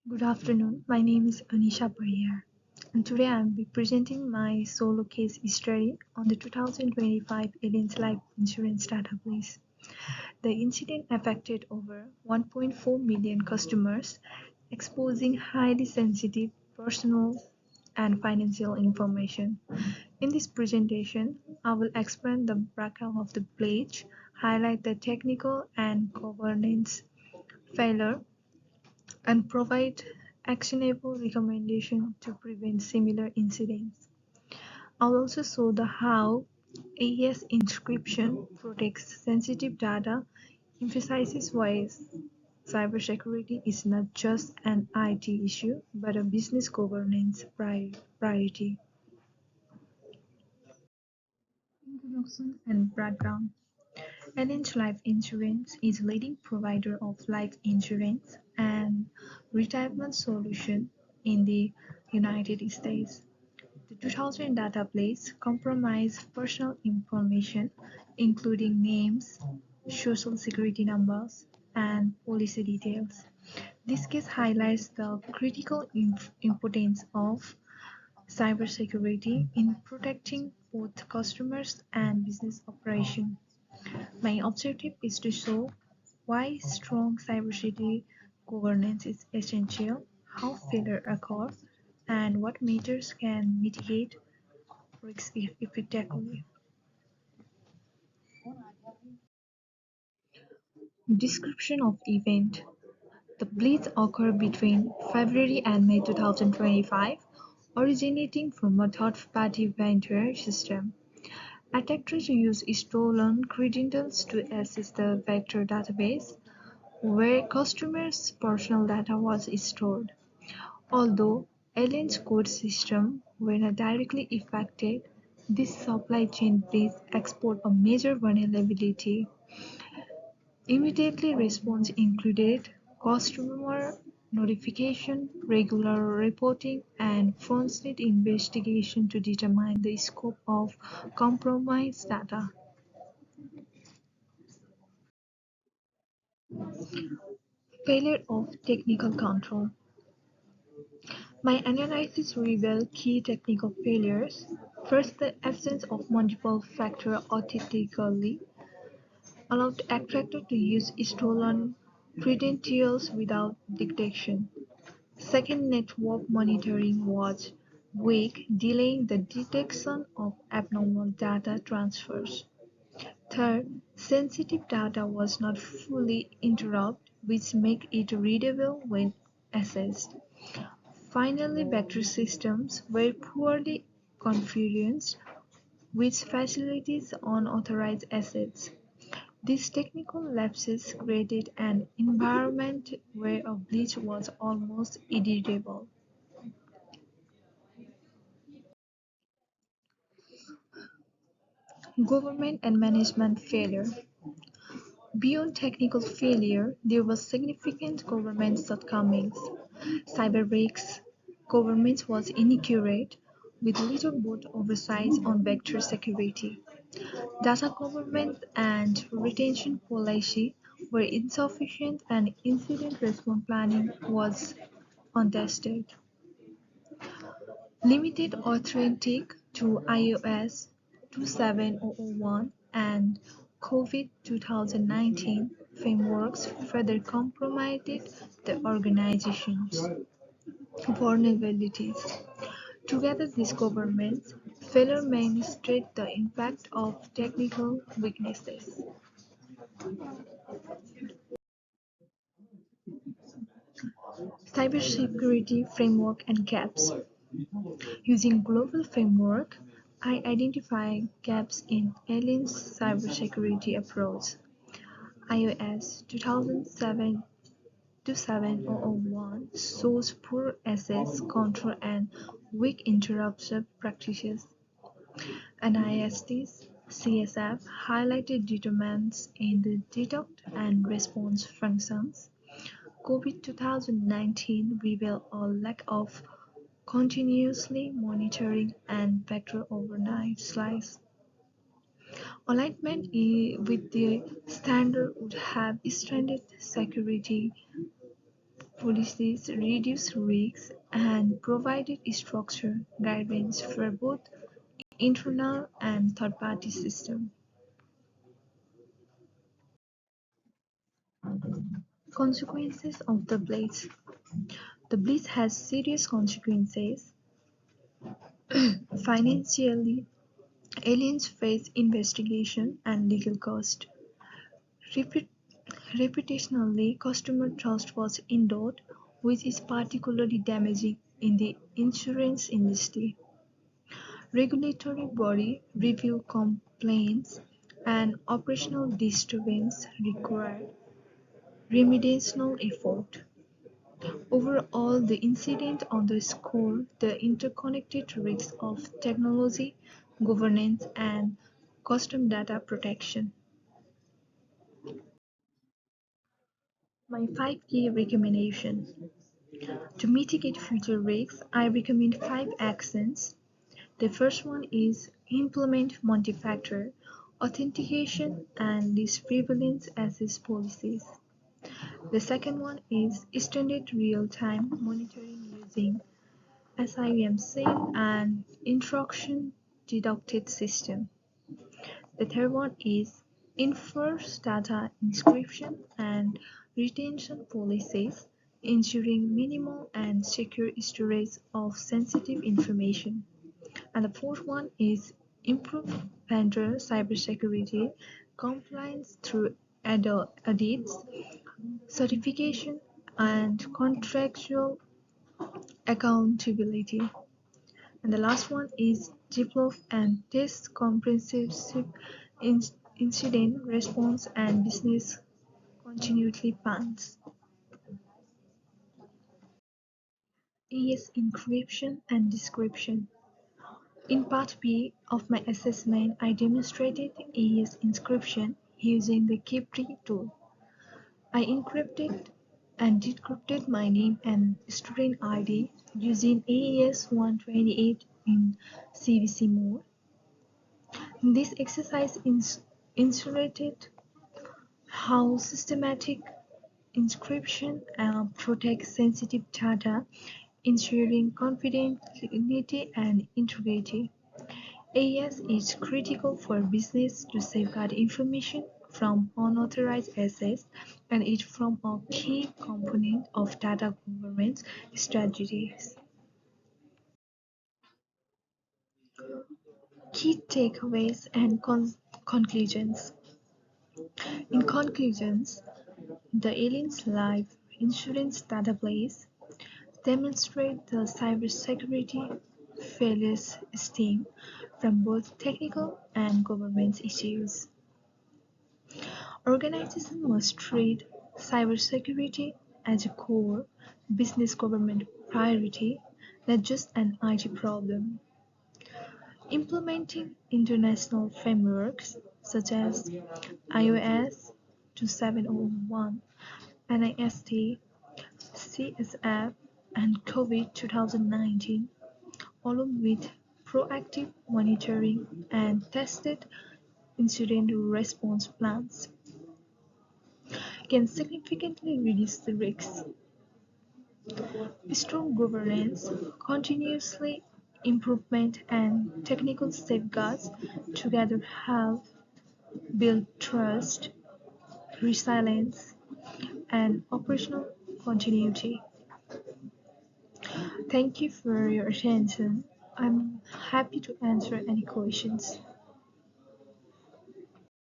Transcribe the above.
Good afternoon. My name is Anisha Pariyar, and today I will be presenting my solo case study on the 2025 Allianz Life Insurance Database. The incident affected over 1.4 million customers, exposing highly sensitive personal and financial information. In this presentation, I will explain the background of the breach, highlight the technical and governance failure, and provide actionable recommendations to prevent similar incidents. I'll also show the how AES encryption protects sensitive data, emphasizes why cybersecurity is not just an IT issue but a business governance priority. Introduction and background. Allianz Life Insurance is a leading provider of life insurance and retirement solutions in the United States. The 2000 database compromised personal information, including names, social security numbers, and policy details. This case highlights the critical importance of cybersecurity in protecting both customers and business operations. My objective is to show why strong cybersecurity governance is essential, how failure occurs, and what measures can mitigate risks effectively. Description of event. The blitz occurred between February and May 2025, originating from a third-party vendor system. Attackers used stolen credentials to access the vector database, where customers' personal data was stored. Although Allianz core systems were not directly affected, this supply chain breach exposed a major vulnerability. Immediate response included customer notification, regular reporting, and forensic investigation to determine the scope of compromised data. Failure of technical control. My analysis revealed key technical failures. First, the absence of multiple factor authentication allowed the attacker to use stolen credentials without detection. Second, network monitoring was weak, delaying the detection of abnormal data transfers. Third, sensitive data was not fully interrupted, which makes it readable when accessed. Finally, battery systems were poorly configured, which facilitates unauthorized access. These technical lapses created an environment where a breach was almost inevitable. Government and management failure. Beyond technical failure, there was significant government shortcomings. Cyberbreaks government was inaccurate, with little board oversight on vector security. Data governance and retention policy were insufficient and incident response planning was untested. Limited authentic to iOS 27001 and COVID 2019 frameworks further compromised the organization's vulnerabilities. Together these governments failure illustrate the impact of technical weaknesses. Cybersecurity framework and gaps. Using global framework, I identify gaps in Allianz cybersecurity approach. iOS 2007-27001 shows poor access control and weak interruption practices. NIST's CSF highlighted determinants in the detect and response functions. COVID 2019 revealed a lack of continuously monitoring and vector overnight slice. Alignment with the standard would have strengthened security policies reduce risks and provided structure guidelines for both internal and third-party systems. Consequences of the Blaze. The Blaze has serious consequences. Financially, aliens face investigation and legal cost. Repu- Reputationally, customer trust was eroded, which is particularly damaging in the insurance industry. Regulatory body review complaints and operational disturbance require remedial effort. Overall, the incident underscored the interconnected risks of technology, governance, and custom data protection. My 5 key recommendations. To mitigate future risks, I recommend 5 actions. The first one is implement multi-factor authentication and list prevalence access policies. The second one is extended real-time monitoring using SIMC and intrusion deducted system. The third one is enforce data encryption and retention policies, ensuring minimal and secure storage of sensitive information. And the fourth one is improve vendor cybersecurity compliance through audits, certification, and contractual accountability. And the last one is develop and test comprehensive in- incident response and business continuity plans. AES encryption and description. In part B of my assessment, I demonstrated AES encryption using the Key-Free tool. I encrypted and decrypted my name and student ID using AES 128 in CVC mode. This exercise illustrated how systematic encryption protects sensitive data, ensuring confidentiality and integrity. AES is critical for business to safeguard information from unauthorized access, and it forms a key component of data governance strategies. Key takeaways and conclusions. In conclusions, the Allianz Life Insurance Database demonstrates the cybersecurity failures stem from both technical and governance issues. Organizations must treat cybersecurity as a core business government priority, not just an IT problem. Implementing international frameworks such as iOS 2701, NIST, CSF, and COVID 2019, along with proactive monitoring and tested incident response plans, can significantly reduce the risks. Strong governance, continuously improvement, and technical safeguards together help build trust, resilience, and operational continuity. Thank you for your attention. I'm happy to answer any questions.